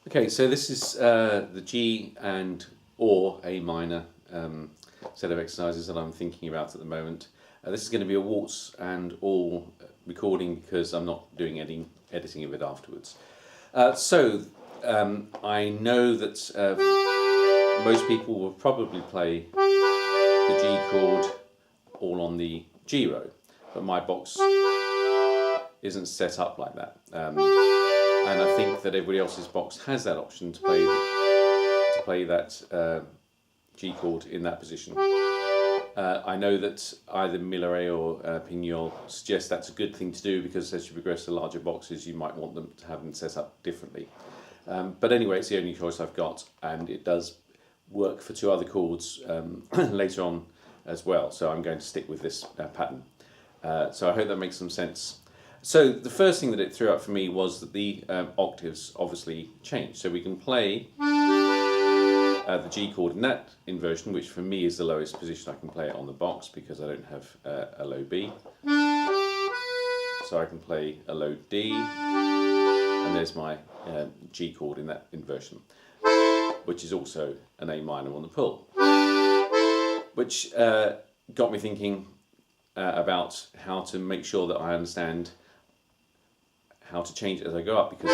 Okay, so this is the G and or A minor set of exercises that I'm thinking about at the moment. This is going to be a waltz and all recording because I'm not doing any editing of it afterwards. I know that most people will probably play the G chord all on the G row, but my box isn't set up like that. And I think that everybody else's box has that option to play that G chord in that position. I know that either Miller or Pignol suggest that's a good thing to do because as you progress to larger boxes you might want them to have them set up differently. But anyway, it's the only choice I've got, and it does work for two other chords later on as well, so I'm going to stick with this pattern. So I hope that makes some sense. So the first thing that it threw out for me was that the octaves obviously changed. So we can play the G chord in that inversion, which for me is the lowest position I can play it on the box because I don't have a low B. So I can play a low D, and there's my G chord in that inversion, which is also an A minor on the pull, which got me thinking about how to make sure that I understand how to change it as I go up, because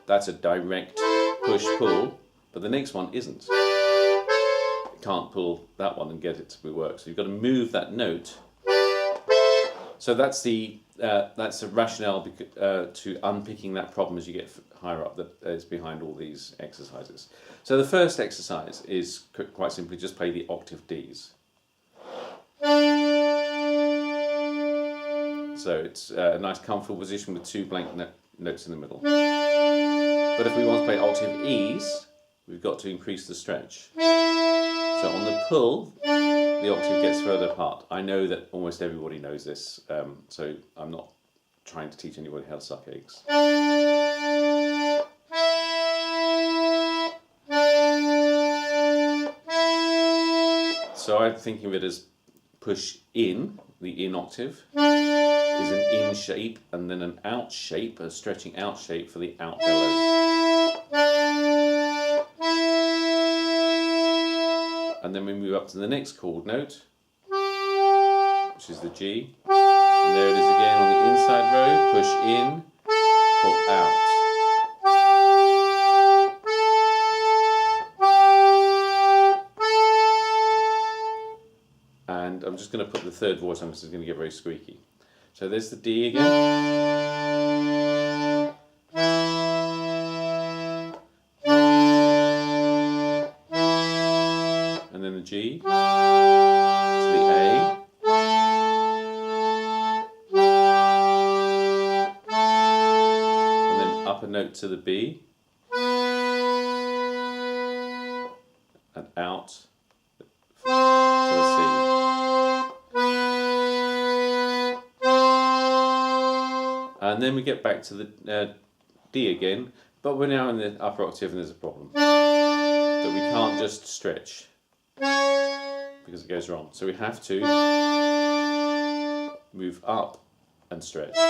that's a direct push-pull, but the next one isn't. You can't pull that one and get it to work, so you've got to move that note. So that's the rationale to unpicking that problem as you get higher up that is behind all these exercises. So the first exercise is quite simply just play the octave Ds. So it's a nice comfortable position with two blank notes in the middle. But if we want to play octave E's, we've got to increase the stretch. So on the pull, the octave gets further apart. I know that almost everybody knows this, so I'm not trying to teach anybody how to suck eggs. So I'm thinking of it as push in, the in octave, is an in shape, and then an out shape, a stretching out shape for the out bellows. And then we move up to the next chord note, which is the G. And there it is again on the inside row, push in, pull out. And I'm just going to put the third voice on because it's going to get very squeaky. So there's the D again. And then the G. To the A. And then up a note to the B. And out to the C. And then we get back to the D again, but we're now in the upper octave and there's a problem. That we can't just stretch because it goes wrong. So we have to move up and stretch. So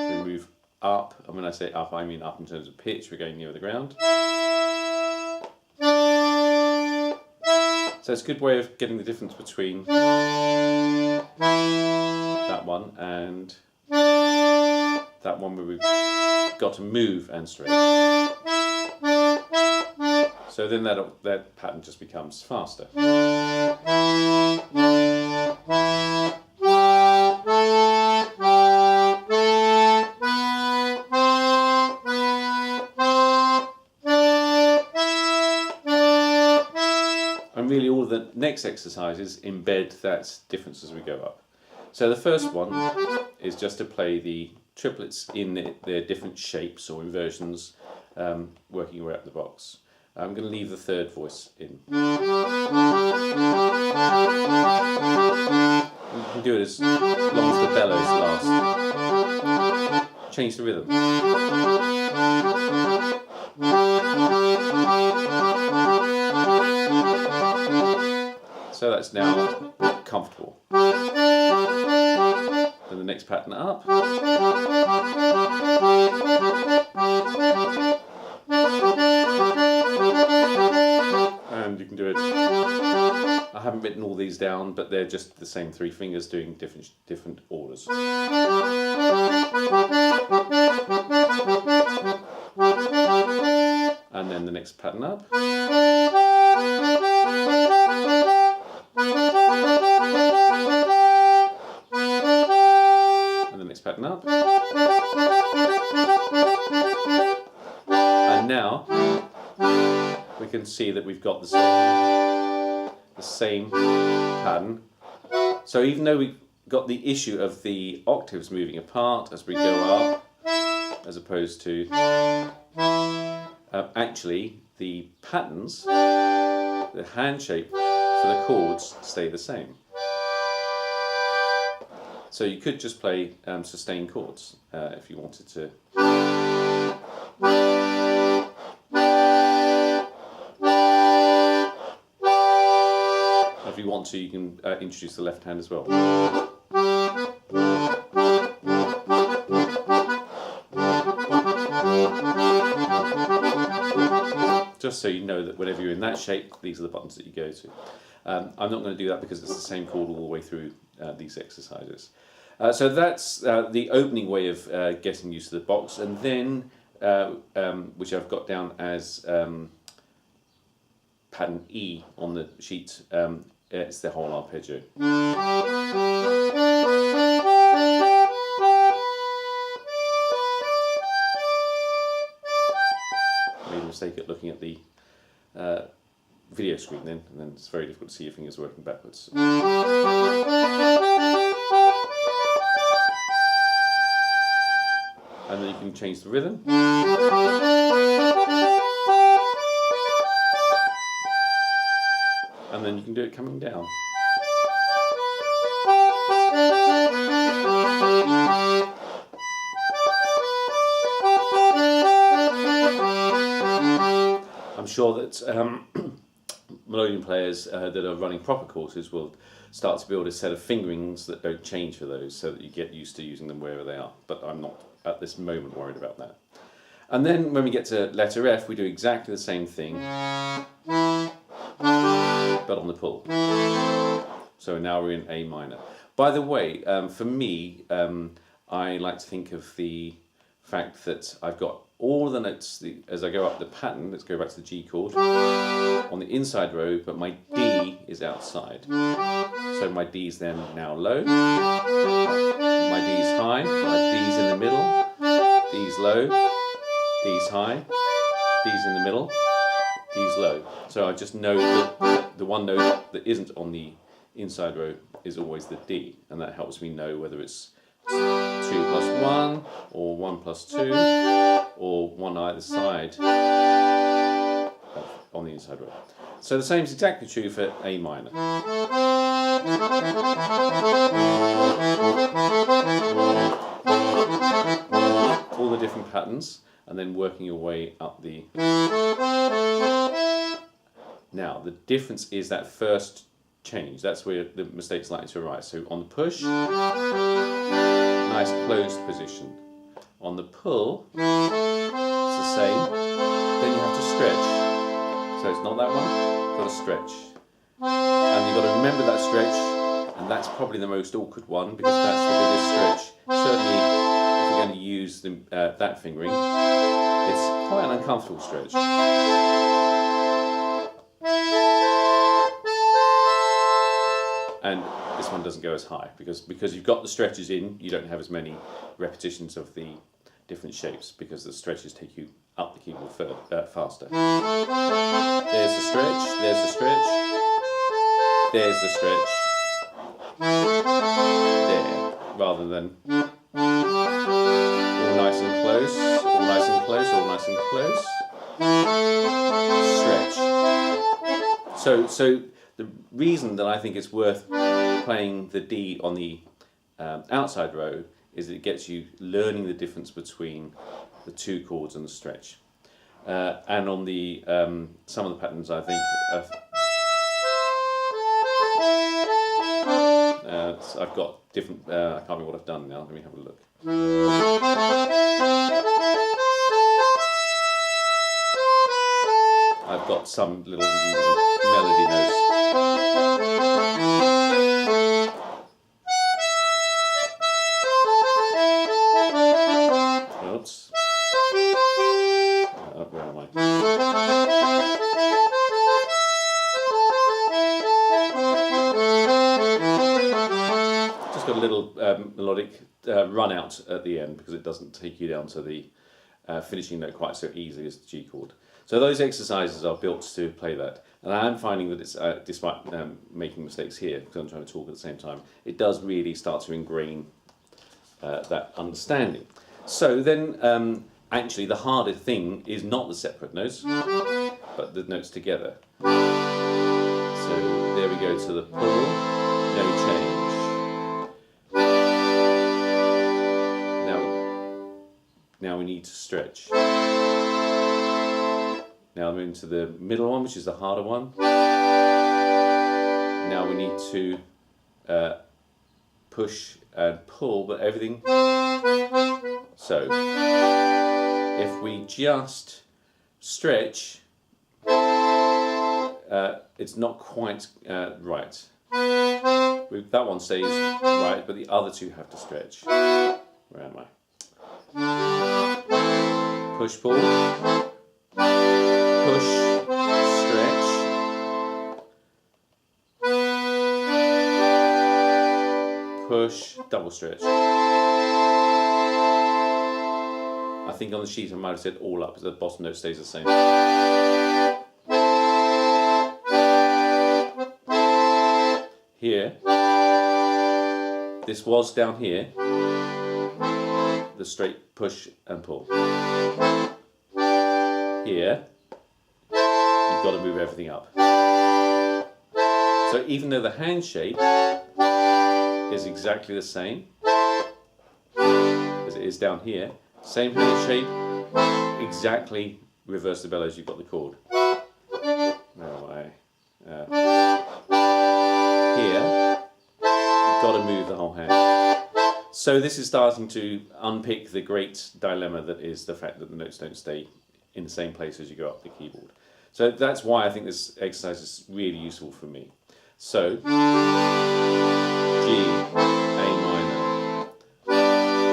we move up, and when I say up, I mean up in terms of pitch, we're going near the ground. So it's a good way of getting the difference between that one and that one where we've got to move and stretch. So then that pattern just becomes faster. And really all the next exercises embed that difference as we go up. So the first one is just to play the triplets in their different shapes or inversions, working your way up the box. I'm going to leave the third voice in. You can do it as long as the bellows last. Change the rhythm. So that's now comfortable. Then the next pattern up. keys down, but they're just the same 3 fingers doing different orders. And then the next pattern up. And the next pattern up. And now we can see that we've got the same pattern. So even though we got the issue of the octaves moving apart as we go up, as opposed to actually the patterns, the hand shape for the chords stay the same. So you could just play sustained chords if you wanted to. If you want to, you can introduce the left hand as well. Just so you know that whenever you're in that shape, these are the buttons that you go to. I'm not going to do that because it's the same chord all the way through these exercises. So that's the opening way of getting used to the box, and then, which I've got down as pattern E on the sheet, it's the whole arpeggio. Made a mistake at looking at the video screen then, and then it's very difficult to see your fingers working backwards. And then you can change the rhythm. And then you can do it coming down. I'm sure that Melodeon players that are running proper courses will start to build a set of fingerings that don't change for those, so that you get used to using them wherever they are. But I'm not at this moment worried about that. And then when we get to letter F, we do exactly the same thing, but on the pull. So now we're in A minor. By the way, for me, I like to think of the fact that I've got all the notes as I go up the pattern. Let's go back to the G chord on the inside row, but my D is outside. So my D is then now low, my D is high, my D is in the middle, D is low, D is high, D is in the middle, D is low. So I just know that the one note that isn't on the inside row is always the D, and that helps me know whether it's 2 plus 1 or 1 plus 2 or 1 either side on the inside row. So the same is exactly true for A minor. All the different patterns, and then working your way up the... Now, the difference is that first change. That's where the mistake's likely to arise. So on the push, nice closed position. On the pull, it's the same. Then you have to stretch. So it's not that one, you've got to stretch. And you've got to remember that stretch, and that's probably the most awkward one because that's the biggest stretch. Certainly, if you're going to use that fingering, it's quite an uncomfortable stretch. And this one doesn't go as high because you've got the stretches in, you don't have as many repetitions of the different shapes because the stretches take you up the keyboard faster. There's the stretch, there's the stretch, there's the stretch, there, rather than all nice and close, all nice and close, all nice and close, stretch. So the reason that I think it's worth playing the D on the outside row is that it gets you learning the difference between the 2 chords and the stretch. And on the some of the patterns, I think I've got different. I can't remember what I've done now. Let me have a look. I've got some little melody notes. melodic run out at the end because it doesn't take you down to the finishing note quite so easily as the G chord. So those exercises are built to play that, and I am finding that it's, despite making mistakes here, because I'm trying to talk at the same time, it does really start to ingrain that understanding. So then, actually the harder thing is not the separate notes, but the notes together. So there we go to the pull, no change. Now we need to stretch. Now I'm into the middle one, which is the harder one. Now we need to push and pull, but everything. So if we just stretch, it's not quite right. That one stays right, but the other two have to stretch. Where am I? Push, pull. Push, stretch, push, double stretch. I think on the sheet I might have said all up, because the bottom note stays the same. Here, this was down here, the straight push and pull. Here, you've got to move everything up. So even though the hand shape is exactly the same as it is down here, same hand shape, exactly reverse the bellows, you've got the chord. Here, you've got to move the whole hand. So this is starting to unpick the great dilemma that is the fact that the notes don't stay in the same place as you go up the keyboard. So that's why I think this exercise is really useful for me. So, G, A minor,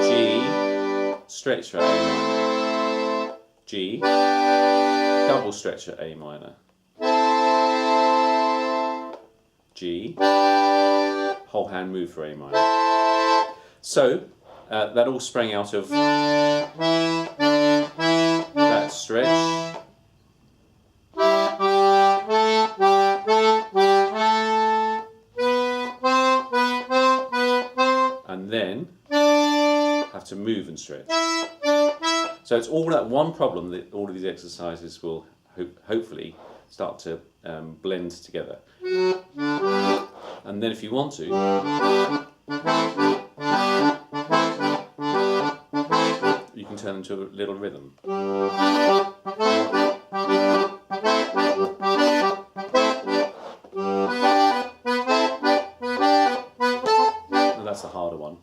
G, stretch for A minor, G, double stretch at A minor, G, whole hand move for A minor. So, that all sprang out of that stretch, and then have to move and stretch. So it's all that one problem that all of these exercises will hopefully start to blend together. And then if you want to, you can turn into a little rhythm. And that's the harder one.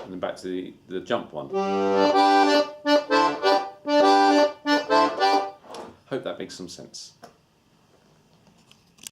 And then back to the jump one. Hope that makes some sense.